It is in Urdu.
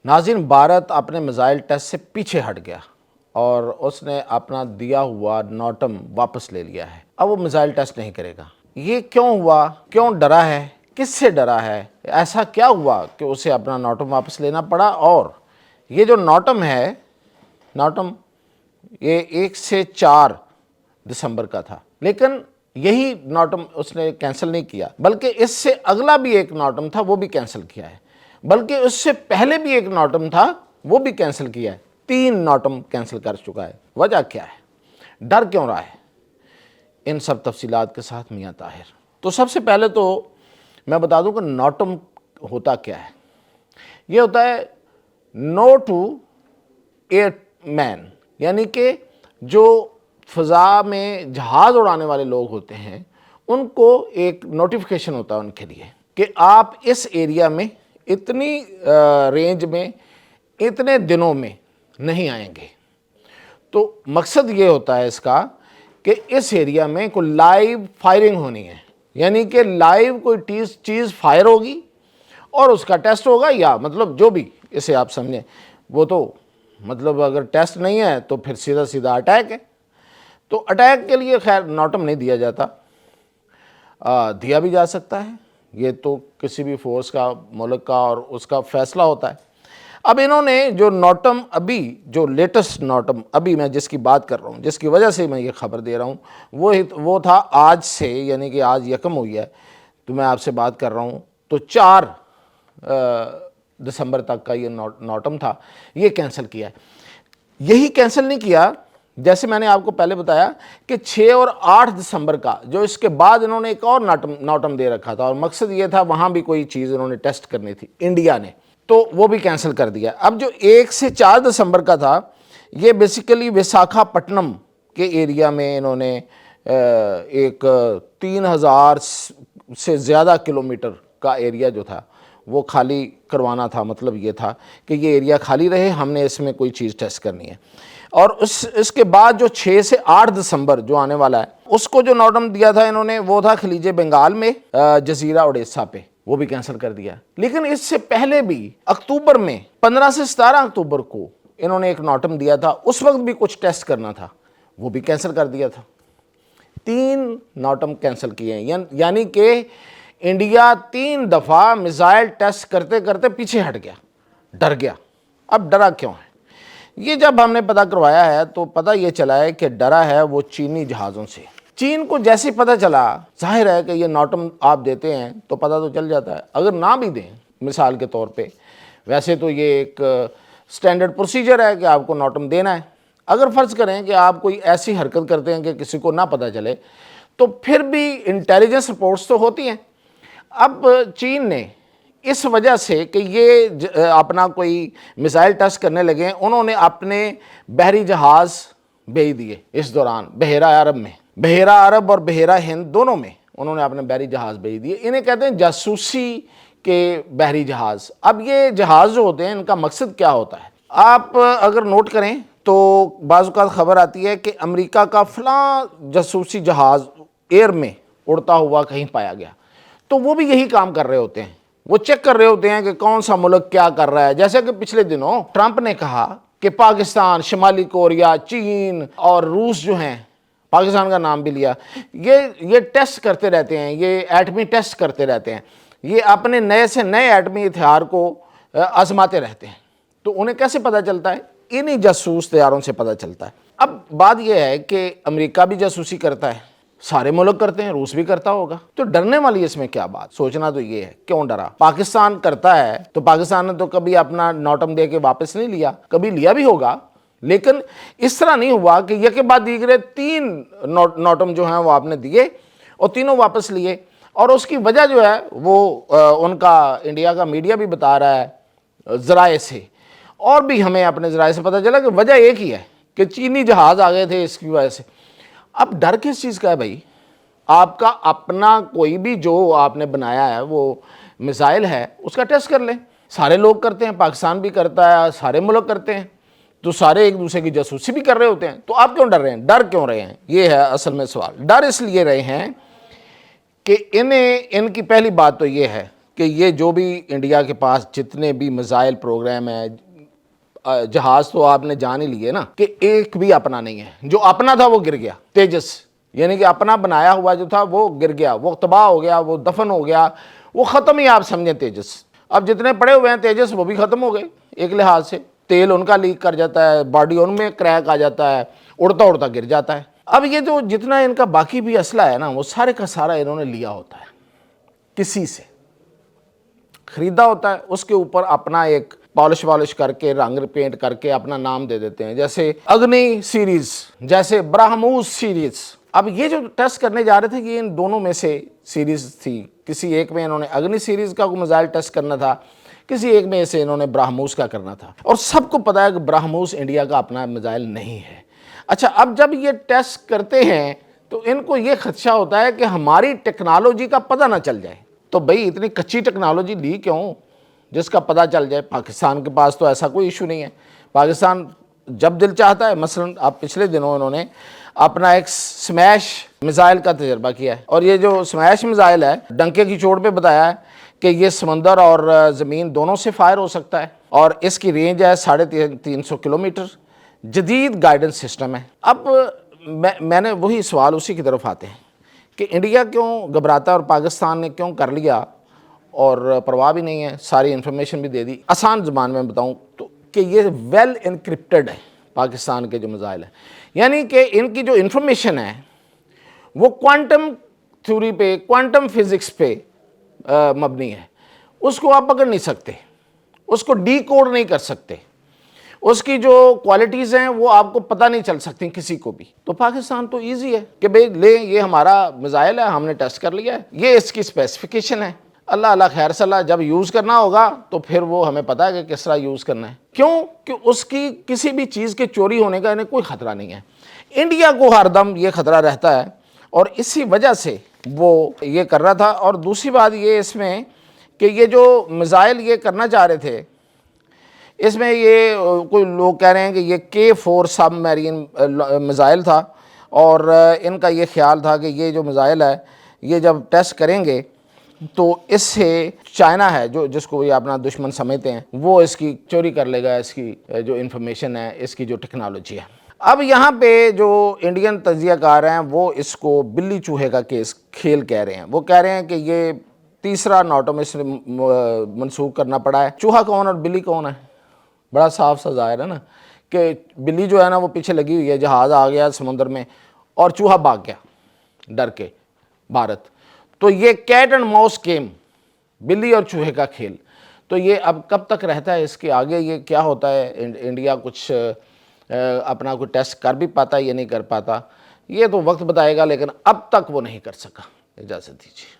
ناظرین، بھارت اپنے میزائل ٹیسٹ سے پیچھے ہٹ گیا اور اس نے اپنا دیا ہوا نوٹم واپس لے لیا ہے۔ اب وہ میزائل ٹیسٹ نہیں کرے گا۔ یہ کیوں ہوا؟ کیوں ڈرا ہے؟ کس سے ڈرا ہے؟ ایسا کیا ہوا کہ اسے اپنا نوٹم واپس لینا پڑا؟ اور یہ جو نوٹم ہے، نوٹم یہ 1 سے 4 دسمبر کا تھا، لیکن یہی نوٹم اس نے کینسل نہیں کیا، بلکہ اس سے اگلا بھی ایک نوٹم تھا، وہ بھی کینسل کیا ہے، بلکہ اس سے پہلے بھی ایک نوٹم تھا، وہ بھی کینسل کیا ہے۔ 3 نوٹم کینسل کر چکا ہے۔ وجہ کیا ہے؟ ڈر کیوں رہا ہے؟ ان سب تفصیلات کے ساتھ میاں طاہر۔ تو سب سے پہلے تو میں بتا دوں کہ نوٹم ہوتا کیا ہے۔ یہ ہوتا ہے نو ٹو ایئر مین، یعنی کہ جو فضا میں جہاز اڑانے والے لوگ ہوتے ہیں ان کو ایک نوٹیفیکیشن ہوتا ہے ان کے لیے کہ آپ اس ایریا میں اتنی رینج میں اتنے دنوں میں نہیں آئیں گے۔ تو مقصد یہ ہوتا ہے اس کا کہ اس ایریا میں کوئی لائیو فائرنگ ہونی ہے، یعنی کہ لائیو کوئی چیز فائر ہوگی اور اس کا ٹیسٹ ہوگا، یا مطلب جو بھی اسے آپ سمجھیں، وہ تو مطلب اگر ٹیسٹ نہیں ہے تو پھر سیدھا سیدھا اٹیک ہے۔ تو اٹیک کے لیے خیر نوٹم نہیں دیا جاتا، دیا بھی جا سکتا ہے، یہ تو کسی بھی فورس کا، ملک کا اور اس کا فیصلہ ہوتا ہے۔ اب انہوں نے جو نوٹم ابھی، جو لیٹسٹ نوٹم ابھی میں جس کی بات کر رہا ہوں، جس کی وجہ سے میں یہ خبر دے رہا ہوں، وہ تھا آج سے، یعنی کہ آج یکم ہوئی ہے تو میں آپ سے بات کر رہا ہوں، تو 4 دسمبر تک کا یہ نوٹم تھا، یہ کینسل کیا ہے۔ یہی کینسل نہیں کیا، جیسے میں نے آپ کو پہلے بتایا کہ 6 اور 8 دسمبر کا، جو اس کے بعد انہوں نے ایک اور نوٹم دے رکھا تھا، اور مقصد یہ تھا وہاں بھی کوئی چیز انہوں نے ٹیسٹ کرنی تھی انڈیا نے، تو وہ بھی کینسل کر دیا۔ اب جو 1 سے 4 دسمبر کا تھا، یہ بیسیکلی وساکھا پٹنم کے ایریا میں انہوں نے ایک 3000 سے زیادہ کلومیٹر کا ایریا جو تھا وہ خالی کروانا تھا۔ مطلب یہ تھا کہ یہ ایریا خالی رہے، ہم نے اس میں کوئی چیز ٹیسٹ کرنی ہے۔ اور اس کے بعد جو 6 سے 8 دسمبر جو آنے والا ہے، اس کو جو نوٹم دیا تھا انہوں نے، وہ تھا خلیج بنگال میں جزیرہ اڑیسہ پہ، وہ بھی کینسل کر دیا۔ لیکن اس سے پہلے بھی اکتوبر میں 15 سے 17 اکتوبر کو انہوں نے ایک نوٹم دیا تھا، اس وقت بھی کچھ ٹیسٹ کرنا تھا، وہ بھی کینسل کر دیا تھا۔ 3 نوٹم کینسل کیے ہیں، یعنی کہ انڈیا 3 دفعہ میزائل ٹیسٹ کرتے کرتے پیچھے ہٹ گیا، ڈر گیا۔ اب ڈرا کیوں ہے؟ یہ جب ہم نے پتہ کروایا ہے تو پتہ یہ چلا ہے کہ ڈرا ہے وہ چینی جہازوں سے۔ چین کو جیسے پتہ چلا، ظاہر ہے کہ یہ نوٹم آپ دیتے ہیں تو پتہ تو چل جاتا ہے، اگر نہ بھی دیں مثال کے طور پہ، ویسے تو یہ ایک سٹینڈرڈ پروسیجر ہے کہ آپ کو نوٹم دینا ہے۔ اگر فرض کریں کہ آپ کوئی ایسی حرکت کرتے ہیں کہ کسی کو نہ پتہ چلے، تو پھر بھی انٹیلیجنس رپورٹس تو ہوتی ہیں۔ اب چین نے اس وجہ سے کہ یہ اپنا کوئی میزائل ٹیسٹ کرنے لگے ہیں، انہوں نے اپنے بحری جہاز بھیج دیے اس دوران بحیرہ عرب میں، بحیرہ عرب اور بحیرہ ہند دونوں میں انہوں نے اپنے بحری جہاز بھیج دیے۔ انہیں کہتے ہیں جاسوسی کے بحری جہاز۔ اب یہ جہاز جو ہوتے ہیں ان کا مقصد کیا ہوتا ہے؟ آپ اگر نوٹ کریں تو بعض اوقات خبر آتی ہے کہ امریکہ کا فلاں جاسوسی جہاز ایئر میں اڑتا ہوا کہیں پایا گیا، تو وہ بھی یہی کام کر رہے ہوتے ہیں، وہ چیک کر رہے ہوتے ہیں کہ کون سا ملک کیا کر رہا ہے۔ جیسے کہ پچھلے دنوں ٹرمپ نے کہا کہ پاکستان، شمالی کوریا، چین اور روس جو ہیں، پاکستان کا نام بھی لیا، یہ ٹیسٹ کرتے رہتے ہیں، یہ ایٹمی ٹیسٹ کرتے رہتے ہیں، یہ اپنے نئے سے نئے ایٹمی ہتھیار کو آزماتے رہتے ہیں۔ تو انہیں کیسے پتہ چلتا ہے؟ انہی جاسوس طیاروں سے پتہ چلتا ہے۔ اب بات یہ ہے کہ امریکہ بھی جاسوسی کرتا ہے، سارے ملک کرتے ہیں، روس بھی کرتا ہوگا، تو ڈرنے والی اس میں کیا بات؟ سوچنا تو یہ ہے کیوں ڈرا؟ پاکستان کرتا ہے تو پاکستان نے تو کبھی اپنا نوٹم دے کے واپس نہیں لیا، کبھی لیا بھی ہوگا، لیکن اس طرح نہیں ہوا کہ یہ کے بعد دیگرے 3 نوٹم جو ہیں وہ آپ نے دیے اور تینوں واپس لیے۔ اور اس کی وجہ جو ہے وہ ان کا انڈیا کا میڈیا بھی بتا رہا ہے ذرائع سے، اور بھی ہمیں اپنے ذرائع سے پتہ چلا کہ وجہ ایک ہی ہے کہ چینی جہاز آ گئے تھے اس کی وجہ سے۔ اب ڈر کس چیز کا ہے بھائی؟ آپ کا اپنا کوئی بھی جو آپ نے بنایا ہے وہ میزائل ہے، اس کا ٹیسٹ کر لیں۔ سارے لوگ کرتے ہیں، پاکستان بھی کرتا ہے، سارے ملک کرتے ہیں، تو سارے ایک دوسرے کی جاسوسی بھی کر رہے ہوتے ہیں، تو آپ کیوں ڈر رہے ہیں؟ ڈر کیوں رہے ہیں؟ یہ ہے اصل میں سوال۔ ڈر اس لیے رہے ہیں کہ ان کی پہلی بات تو یہ ہے کہ یہ جو بھی انڈیا کے پاس جتنے بھی میزائل پروگرام ہیں، جہاز تو آپ نے جان ہی لیے نا کہ ایک بھی اپنا نہیں ہے، جو اپنا تھا وہ گر گیا، تیجس یعنی کہ اپنا بنایا ہوا جو تھا وہ گر گیا، وہ تباہ ہو گیا، وہ دفن ہو گیا، وہ ختم ہی آپ سمجھیں تیجس۔ اب جتنے پڑے ہوئے ہیں تیجس وہ بھی ختم ہو گئے ایک لحاظ سے، تیل ان کا لیک کر جاتا ہے، باڈی ان میں کریک آ جاتا ہے، اڑتا اڑتا گر جاتا ہے۔ اب یہ جو جتنا ان کا باقی بھی اسلحہ ہے نا وہ سارے کا سارا انہوں نے لیا ہوتا ہے، کسی سے خریدا ہوتا ہے، اس کے اوپر اپنا ایک پالش کر کے رنگ پینٹ کر کے اپنا نام دے دیتے ہیں، جیسے اگنی سیریز، جیسے برہموس سیریز۔ اب یہ جو ٹیسٹ کرنے جا رہے تھے یہ ان دونوں میں سے سیریز تھی، کسی ایک میں انہوں نے اگنی سیریز کا میزائل ٹیسٹ کرنا تھا، کسی ایک میں سے انہوں نے برہموس کا کرنا تھا، اور سب کو پتا ہے کہ برہموس انڈیا کا اپنا میزائل نہیں ہے۔ اچھا، اب جب یہ ٹیسٹ کرتے ہیں تو ان کو یہ خدشہ ہوتا ہے کہ ہماری ٹیکنالوجی کا پتہ نہ چل جائے، تو بھئی اتنی کچی ٹیکنالوجی لی کیوں جس کا پتہ چل جائے؟ پاکستان کے پاس تو ایسا کوئی ایشو نہیں ہے، پاکستان جب دل چاہتا ہے، مثلا آپ پچھلے دنوں انہوں نے اپنا ایک سمیش میزائل کا تجربہ کیا ہے، اور یہ جو سمیش میزائل ہے ڈنکے کی چوٹ پہ بتایا ہے کہ یہ سمندر اور زمین دونوں سے فائر ہو سکتا ہے، اور اس کی رینج ہے 350 کلومیٹر، جدید گائیڈنس سسٹم ہے۔ اب میں نے وہی سوال اسی کی طرف آتے ہیں کہ انڈیا کیوں گھبراتا ہے اور پاکستان نے کیوں کر لیا اور پرواہ بھی نہیں ہے، ساری انفارمیشن بھی دے دی۔ آسان زبان میں بتاؤں تو کہ یہ ویل انکرپٹڈ ہے پاکستان کے جو میزائل ہیں، یعنی کہ ان کی جو انفارمیشن ہے وہ کوانٹم تھیوری پہ، کوانٹم فزکس پہ مبنی ہے، اس کو آپ پکڑ نہیں سکتے، اس کو ڈی کوڈ نہیں کر سکتے، اس کی جو کوالٹیز ہیں وہ آپ کو پتہ نہیں چل سکتی کسی کو بھی۔ تو پاکستان تو ایزی ہے کہ بھئی لے یہ ہمارا میزائل ہے، ہم نے ٹیسٹ کر لیا ہے، یہ اس کی اسپیسیفیکیشن ہے، اللہ خیر صلاح، جب یوز کرنا ہوگا تو پھر وہ ہمیں پتہ ہے کہ کس طرح یوز کرنا ہے۔ کیوں کہ اس کی کسی بھی چیز کے چوری ہونے کا انہیں کوئی خطرہ نہیں ہے۔ انڈیا کو ہر دم یہ خطرہ رہتا ہے، اور اسی وجہ سے وہ یہ کر رہا تھا۔ اور دوسری بات یہ اس میں کہ یہ جو میزائل یہ کرنا چاہ رہے تھے، اس میں یہ کوئی لوگ کہہ رہے ہیں کہ یہ K4 سب میرین میزائل تھا، اور ان کا یہ خیال تھا کہ یہ جو میزائل ہے یہ جب ٹیسٹ کریں گے تو اس سے چائنا ہے جس کو یہ اپنا دشمن سمجھتے ہیں، وہ اس کی چوری کر لے گا، اس کی جو انفارمیشن ہے، اس کی جو ٹیکنالوجی ہے۔ اب یہاں پہ جو انڈین تجزیہ کار ہیں وہ اس کو بلی چوہے کا کھیل کہہ رہے ہیں۔ وہ کہہ رہے ہیں کہ یہ تیسرا ناٹم اس نے منسوخ کرنا پڑا ہے۔ چوہا کون اور بلی کون ہے؟ بڑا صاف سا ظاہر ہے نا کہ بلی جو ہے نا وہ پیچھے لگی ہوئی ہے، جہاز آ گیا سمندر میں اور چوہا بھاگ گیا ڈر کے بھارت، تو یہ کیٹ اینڈ ماؤس گیم، بلی اور چوہے کا کھیل۔ تو یہ اب کب تک رہتا ہے، اس کے آگے یہ کیا ہوتا ہے، انڈیا کچھ اپنا کوئی ٹیسٹ کر بھی پاتا ہے یا نہیں کر پاتا، یہ تو وقت بتائے گا، لیکن اب تک وہ نہیں کر سکا۔ اجازت دیجیے۔